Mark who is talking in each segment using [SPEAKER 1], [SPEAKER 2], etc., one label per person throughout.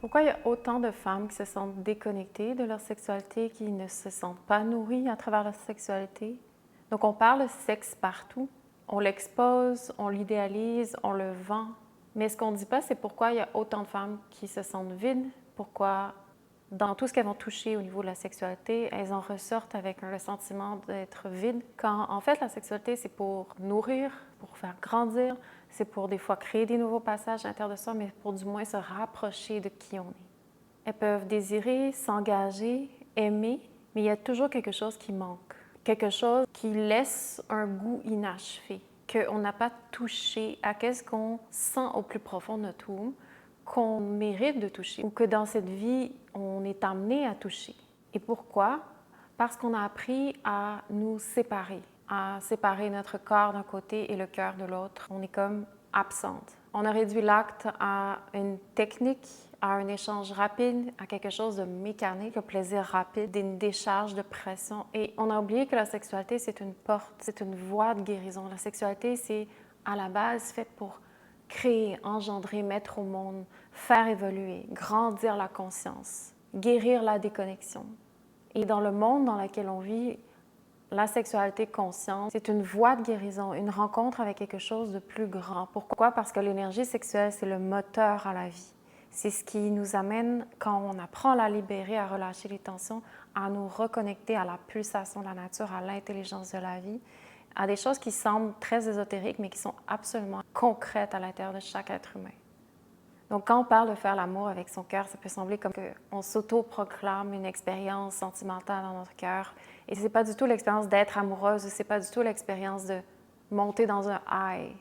[SPEAKER 1] Pourquoi il y a autant de femmes qui se sentent déconnectées de leur sexualité, qui ne se sentent pas nourries à travers leur sexualité? Donc on parle de sexe partout, on l'expose, on l'idéalise, on le vend. Mais ce qu'on ne dit pas, c'est pourquoi il y a autant de femmes qui se sentent vides, pourquoi dans tout ce qu'elles vont toucher au niveau de la sexualité, elles en ressortent avec le sentiment d'être vides, quand en fait la sexualité c'est pour nourrir, pour faire grandir, c'est pour des fois créer des nouveaux passages à l'intérieur de soi, mais pour du moins se rapprocher de qui on est. Elles peuvent désirer, s'engager, aimer, mais il y a toujours quelque chose qui manque, quelque chose qui laisse un goût inachevé, qu'on n'a pas touché à qu'est-ce qu'on sent au plus profond de notre être, qu'on mérite de toucher ou que dans cette vie, on est amené à toucher. Et pourquoi? Parce qu'on a appris à nous séparer, à séparer notre corps d'un côté et le cœur de l'autre. On est comme absente. On a réduit l'acte à une technique, à un échange rapide, à quelque chose de mécanique, un plaisir rapide, une décharge de pression. Et on a oublié que la sexualité, c'est une porte, c'est une voie de guérison. La sexualité, c'est à la base fait pour créer, engendrer, mettre au monde, faire évoluer, grandir la conscience, guérir la déconnexion. Et dans le monde dans lequel on vit, la sexualité consciente, c'est une voie de guérison, une rencontre avec quelque chose de plus grand. Pourquoi? Parce que l'énergie sexuelle, c'est le moteur à la vie. C'est ce qui nous amène, quand on apprend à la libérer, à relâcher les tensions, à nous reconnecter à la pulsation de la nature, à l'intelligence de la vie, à des choses qui semblent très ésotériques, mais qui sont absolument concrètes à l'intérieur de chaque être humain. Donc, quand on parle de faire l'amour avec son cœur, ça peut sembler comme qu'on s'auto-proclame une expérience sentimentale dans notre cœur. Et ce n'est pas du tout l'expérience d'être amoureuse, ce n'est pas du tout l'expérience de monter dans un high.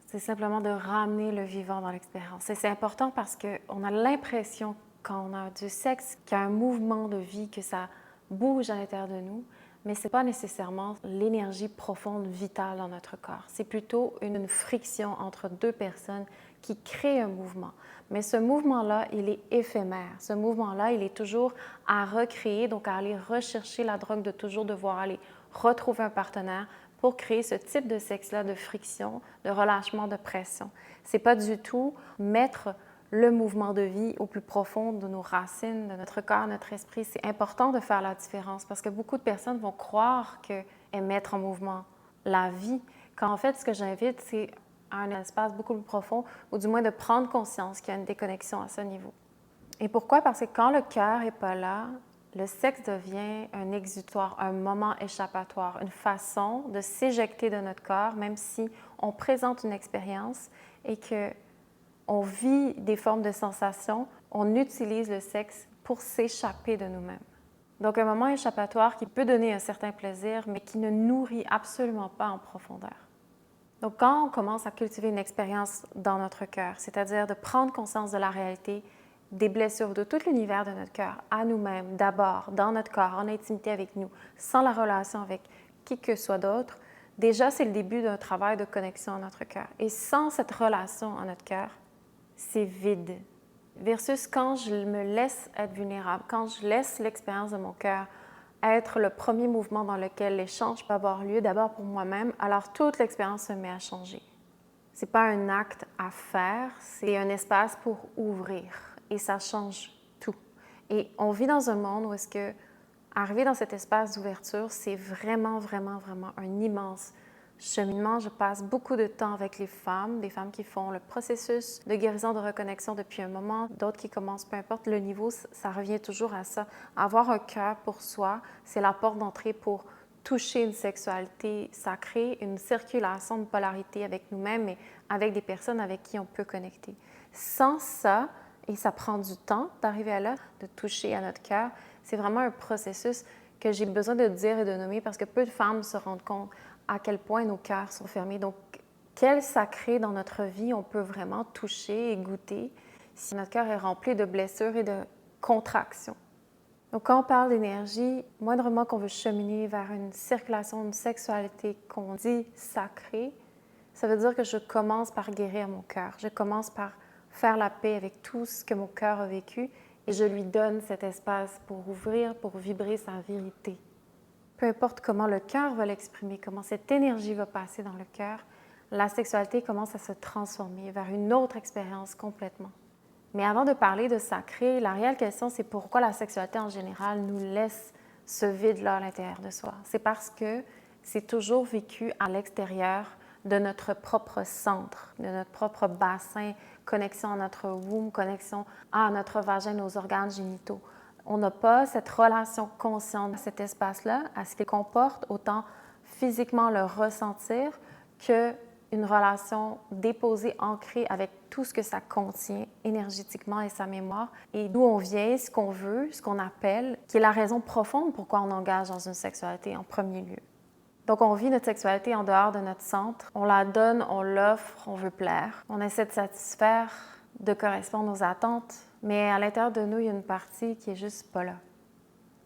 [SPEAKER 1] C'est simplement de ramener le vivant dans l'expérience. Et c'est important parce qu'on a l'impression, quand on a du sexe, qu'il y a un mouvement de vie, que ça bouge à l'intérieur de nous, mais ce n'est pas nécessairement l'énergie profonde, vitale dans notre corps. C'est plutôt une friction entre deux personnes qui crée un mouvement. Mais ce mouvement-là, il est éphémère. Ce mouvement-là, il est toujours à recréer, donc à aller rechercher la drogue, de toujours devoir aller retrouver un partenaire pour créer ce type de sexe-là, de friction, de relâchement, de pression. C'est pas du tout mettre le mouvement de vie au plus profond de nos racines, de notre corps, notre esprit. C'est important de faire la différence parce que beaucoup de personnes vont croire qu'elles mettent en mouvement la vie, quand en fait, ce que j'invite, c'est à un espace beaucoup plus profond, ou du moins de prendre conscience qu'il y a une déconnexion à ce niveau. Et pourquoi? Parce que quand le cœur n'est pas là, le sexe devient un exutoire, un moment échappatoire, une façon de s'éjecter de notre corps, même si on présente une expérience et qu'on vit des formes de sensations, on utilise le sexe pour s'échapper de nous-mêmes. Donc un moment échappatoire qui peut donner un certain plaisir, mais qui ne nourrit absolument pas en profondeur. Donc quand on commence à cultiver une expérience dans notre cœur, c'est-à-dire de prendre conscience de la réalité, des blessures, de tout l'univers de notre cœur, à nous-mêmes, d'abord, dans notre corps, en intimité avec nous, sans la relation avec qui que ce soit d'autre, déjà c'est le début d'un travail de connexion à notre cœur. Et sans cette relation à notre cœur, c'est vide. Versus quand je me laisse être vulnérable, quand je laisse l'expérience de mon cœur être le premier mouvement dans lequel l'échange peut avoir lieu, d'abord pour moi-même, alors toute l'expérience se met à changer. Ce n'est pas un acte à faire, c'est un espace pour ouvrir et ça change tout. Et on vit dans un monde où est-ce que arriver dans cet espace d'ouverture, c'est vraiment, vraiment, vraiment un immense cheminement. Je passe beaucoup de temps avec les femmes, des femmes qui font le processus de guérison, de reconnexion depuis un moment, d'autres qui commencent, peu importe le niveau, ça revient toujours à ça. Avoir un cœur pour soi, c'est la porte d'entrée pour toucher une sexualité sacrée, une circulation de polarité avec nous-mêmes et avec des personnes avec qui on peut connecter. Sans ça, et ça prend du temps d'arriver à là, de toucher à notre cœur, c'est vraiment un processus que j'ai besoin de dire et de nommer parce que peu de femmes se rendent compte à quel point nos cœurs sont fermés. Donc, quel sacré dans notre vie on peut vraiment toucher et goûter si notre cœur est rempli de blessures et de contractions. Donc, quand on parle d'énergie, moindrement qu'on veut cheminer vers une circulation, une sexualité qu'on dit sacrée, ça veut dire que je commence par guérir mon cœur. Je commence par faire la paix avec tout ce que mon cœur a vécu et je lui donne cet espace pour ouvrir, pour vibrer sa vérité. Peu importe comment le cœur va l'exprimer, comment cette énergie va passer dans le cœur, la sexualité commence à se transformer vers une autre expérience complètement. Mais avant de parler de sacré, la réelle question, c'est pourquoi la sexualité en général nous laisse ce vide-là à l'intérieur de soi. C'est parce que c'est toujours vécu à l'extérieur de notre propre centre, de notre propre bassin, connexion à notre womb, connexion à notre vagin, nos organes génitaux. On n'a pas cette relation consciente à cet espace-là, à ce qu'il comporte, autant physiquement le ressentir qu'une relation déposée, ancrée avec tout ce que ça contient énergétiquement et sa mémoire, et d'où on vient, ce qu'on veut, ce qu'on appelle, qui est la raison profonde pourquoi on engage dans une sexualité en premier lieu. Donc, on vit notre sexualité en dehors de notre centre. On la donne, on l'offre, on veut plaire. On essaie de satisfaire, de correspondre aux attentes, mais à l'intérieur de nous, il y a une partie qui est juste pas là.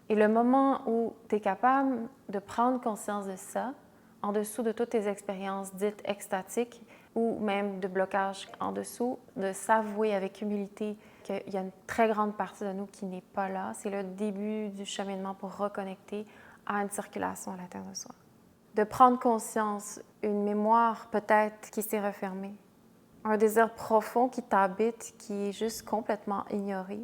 [SPEAKER 1] Et le moment où tu es capable de prendre conscience de ça, en dessous de toutes tes expériences dites extatiques ou même de blocage en dessous, de s'avouer avec humilité qu'il y a une très grande partie de nous qui n'est pas là, c'est le début du cheminement pour reconnecter à une circulation à l'intérieur de soi. De prendre conscience, une mémoire peut-être qui s'est refermée, un désir profond qui t'habite, qui est juste complètement ignoré,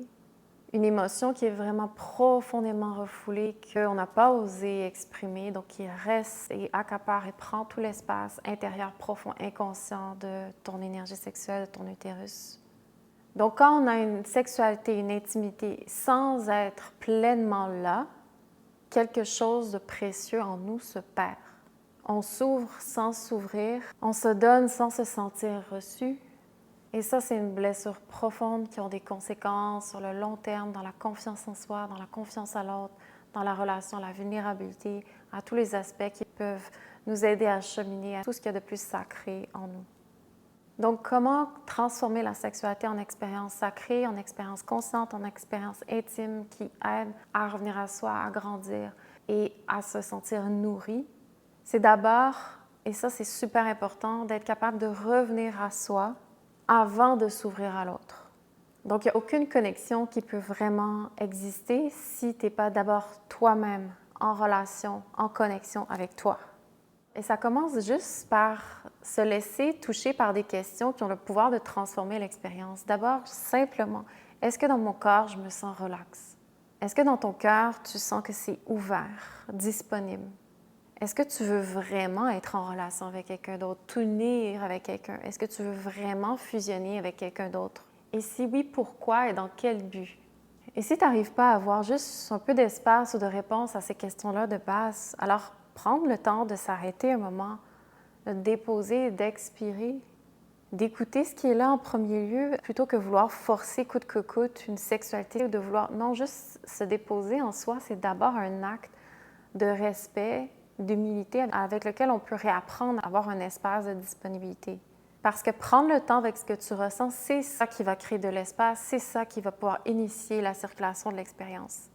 [SPEAKER 1] une émotion qui est vraiment profondément refoulée, qu'on n'a pas osé exprimer, donc qui reste et accapare et prend tout l'espace intérieur profond, inconscient de ton énergie sexuelle, de ton utérus. Donc quand on a une sexualité, une intimité sans être pleinement là, quelque chose de précieux en nous se perd. On s'ouvre sans s'ouvrir, on se donne sans se sentir reçu. Et ça, c'est une blessure profonde qui a des conséquences sur le long terme dans la confiance en soi, dans la confiance à l'autre, dans la relation, la vulnérabilité, à tous les aspects qui peuvent nous aider à cheminer à tout ce qu'il y a de plus sacré en nous. Donc, comment transformer la sexualité en expérience sacrée, en expérience consciente, en expérience intime qui aide à revenir à soi, à grandir et à se sentir nourri? C'est d'abord, et ça c'est super important, d'être capable de revenir à soi avant de s'ouvrir à l'autre. Donc, il n'y a aucune connexion qui peut vraiment exister si tu n'es pas d'abord toi-même en relation, en connexion avec toi. Et ça commence juste par se laisser toucher par des questions qui ont le pouvoir de transformer l'expérience. D'abord, simplement, est-ce que dans mon corps, je me sens relax? Est-ce que dans ton cœur, tu sens que c'est ouvert, disponible? Est-ce que tu veux vraiment être en relation avec quelqu'un d'autre, t'unir avec quelqu'un? Est-ce que tu veux vraiment fusionner avec quelqu'un d'autre? Et si oui, pourquoi et dans quel but? Et si tu n'arrives pas à avoir juste un peu d'espace ou de réponse à ces questions-là de base, alors prendre le temps de s'arrêter un moment, de déposer, d'expirer, d'écouter ce qui est là en premier lieu, plutôt que vouloir forcer coûte que coûte une sexualité ou de vouloir... Non, juste se déposer en soi, c'est d'abord un acte de respect, d'humilité avec lequel on peut réapprendre à avoir un espace de disponibilité. Parce que prendre le temps avec ce que tu ressens, c'est ça qui va créer de l'espace, c'est ça qui va pouvoir initier la circulation de l'expérience.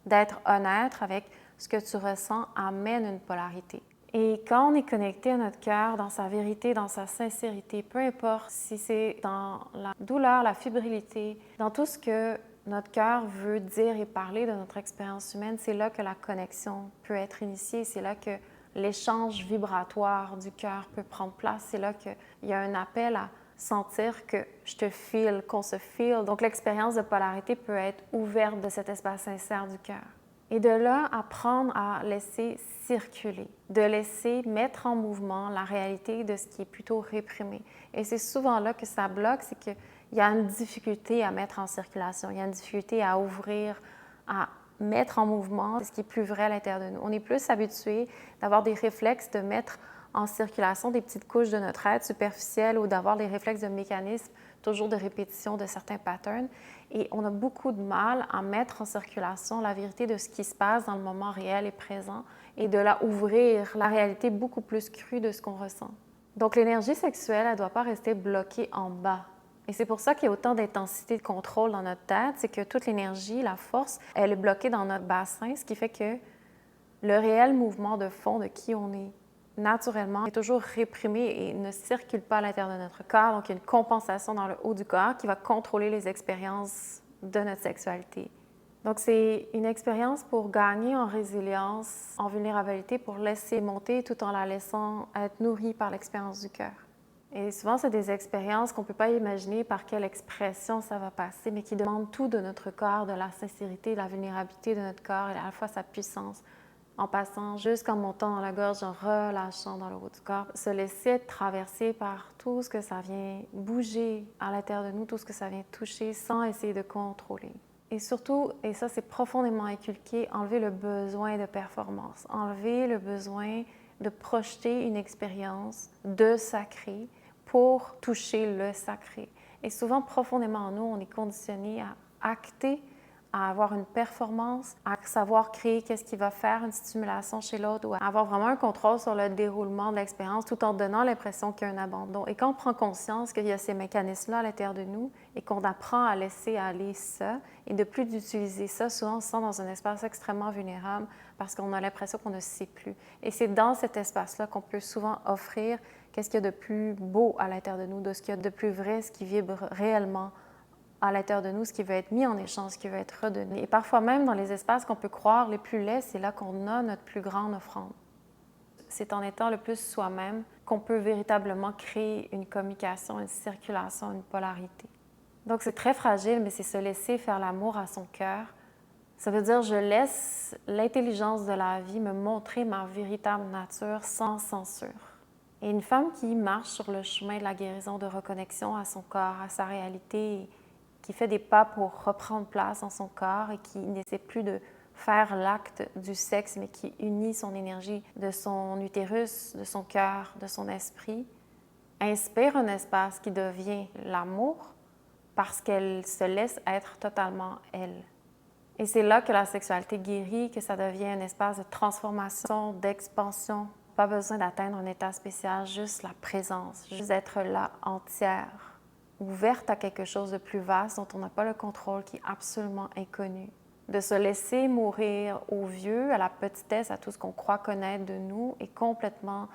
[SPEAKER 1] D'être honnête avec ce que tu ressens amène une polarité. Et quand on est connecté à notre cœur, dans sa vérité, dans sa sincérité, peu importe si c'est dans la douleur, la fébrilité, dans tout ce que notre cœur veut dire et parler de notre expérience humaine, c'est là que la connexion peut être initiée, c'est là que l'échange vibratoire du cœur peut prendre place, c'est là qu'il y a un appel à sentir que je te feel, qu'on se feel. Donc l'expérience de polarité peut être ouverte de cet espace sincère du cœur. Et de là, apprendre à laisser circuler, de laisser mettre en mouvement la réalité de ce qui est plutôt réprimé. Et c'est souvent là que ça bloque, c'est qu'il y a une difficulté à mettre en circulation, il y a une difficulté à ouvrir, à mettre en mouvement ce qui est plus vrai à l'intérieur de nous. On est plus habitué d'avoir des réflexes de mettre en circulation des petites couches de notre être superficielles ou d'avoir des réflexes de mécanismes, toujours de répétition de certains patterns. Et on a beaucoup de mal à mettre en circulation la vérité de ce qui se passe dans le moment réel et présent et de la ouvrir la réalité beaucoup plus crue de ce qu'on ressent. Donc l'énergie sexuelle, elle ne doit pas rester bloquée en bas. Et c'est pour ça qu'il y a autant d'intensité de contrôle dans notre tête, c'est que toute l'énergie, la force, elle est bloquée dans notre bassin, ce qui fait que le réel mouvement de fond de qui on est, naturellement, est toujours réprimé et ne circule pas à l'intérieur de notre corps. Donc, il y a une compensation dans le haut du corps qui va contrôler les expériences de notre sexualité. Donc, c'est une expérience pour gagner en résilience, en vulnérabilité, pour laisser monter tout en la laissant être nourrie par l'expérience du cœur. Et souvent, c'est des expériences qu'on ne peut pas imaginer par quelle expression ça va passer, mais qui demandent tout de notre corps, de la sincérité, de la vulnérabilité de notre corps et à la fois sa puissance, en passant jusqu'en montant dans la gorge, en relâchant dans le haut du corps, se laisser être traversé par tout ce que ça vient bouger à l'intérieur de nous, tout ce que ça vient toucher sans essayer de contrôler. Et surtout, et ça c'est profondément inculqué, enlever le besoin de performance, enlever le besoin de projeter une expérience de sacré pour toucher le sacré. Et souvent, profondément en nous, on est conditionné à acter, à avoir une performance, à savoir créer qu'est-ce qui va faire une stimulation chez l'autre ou à avoir vraiment un contrôle sur le déroulement de l'expérience tout en donnant l'impression qu'il y a un abandon. Et quand on prend conscience qu'il y a ces mécanismes-là à l'intérieur de nous et qu'on apprend à laisser aller ça et de plus d'utiliser ça, souvent on se sent dans un espace extrêmement vulnérable parce qu'on a l'impression qu'on ne sait plus. Et c'est dans cet espace-là qu'on peut souvent offrir qu'est-ce qu'il y a de plus beau à l'intérieur de nous, de ce qu'il y a de plus vrai, ce qui vibre réellement à l'intérieur de nous, ce qui veut être mis en échange, ce qui veut être redonné. Et parfois même dans les espaces qu'on peut croire les plus laids, c'est là qu'on a notre plus grande offrande. C'est en étant le plus soi-même qu'on peut véritablement créer une communication, une circulation, une polarité. Donc c'est très fragile, mais c'est se laisser faire l'amour à son cœur. Ça veut dire je laisse l'intelligence de la vie me montrer ma véritable nature sans censure. Et une femme qui marche sur le chemin de la guérison, de reconnexion à son corps, à sa réalité, qui fait des pas pour reprendre place dans son corps et qui n'essaie plus de faire l'acte du sexe, mais qui unit son énergie de son utérus, de son cœur, de son esprit, inspire un espace qui devient l'amour parce qu'elle se laisse être totalement elle. Et c'est là que la sexualité guérit, que ça devient un espace de transformation, d'expansion. Pas besoin d'atteindre un état spécial, juste la présence, juste être là entière, ouverte à quelque chose de plus vaste dont on n'a pas le contrôle, qui est absolument inconnu. De se laisser mourir au vieux, à la petitesse, à tout ce qu'on croit connaître de nous et complètement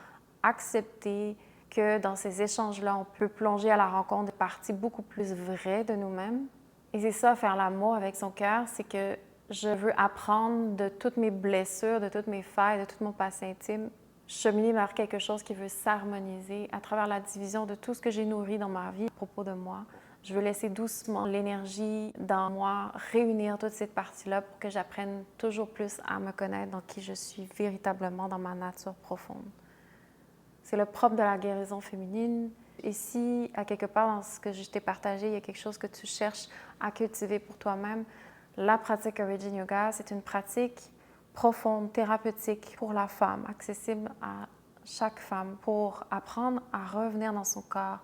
[SPEAKER 1] accepter que dans ces échanges-là, on peut plonger à la rencontre des parties beaucoup plus vraies de nous-mêmes. Et c'est ça, faire l'amour avec son cœur, c'est que je veux apprendre de toutes mes blessures, de toutes mes failles, de tout mon passé intime, cheminer vers quelque chose qui veut s'harmoniser à travers la division de tout ce que j'ai nourri dans ma vie à propos de moi. Je veux laisser doucement l'énergie dans moi réunir toute cette partie-là pour que j'apprenne toujours plus à me connaître dans qui je suis véritablement, dans ma nature profonde. C'est le propre de la guérison féminine. Et si, à quelque part, dans ce que je t'ai partagé, il y a quelque chose que tu cherches à cultiver pour toi-même, la pratique Origin Yoga, c'est une pratique profonde, thérapeutique pour la femme, accessible à chaque femme pour apprendre à revenir dans son corps,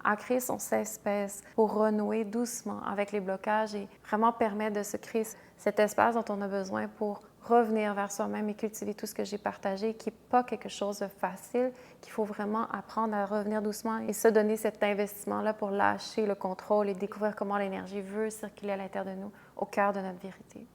[SPEAKER 1] à créer son safe space pour renouer doucement avec les blocages et vraiment permettre de se créer cet espace dont on a besoin pour revenir vers soi-même et cultiver tout ce que j'ai partagé, qui n'est pas quelque chose de facile, qu'il faut vraiment apprendre à revenir doucement et se donner cet investissement-là pour lâcher le contrôle et découvrir comment l'énergie veut circuler à l'intérieur de nous, au cœur de notre vérité.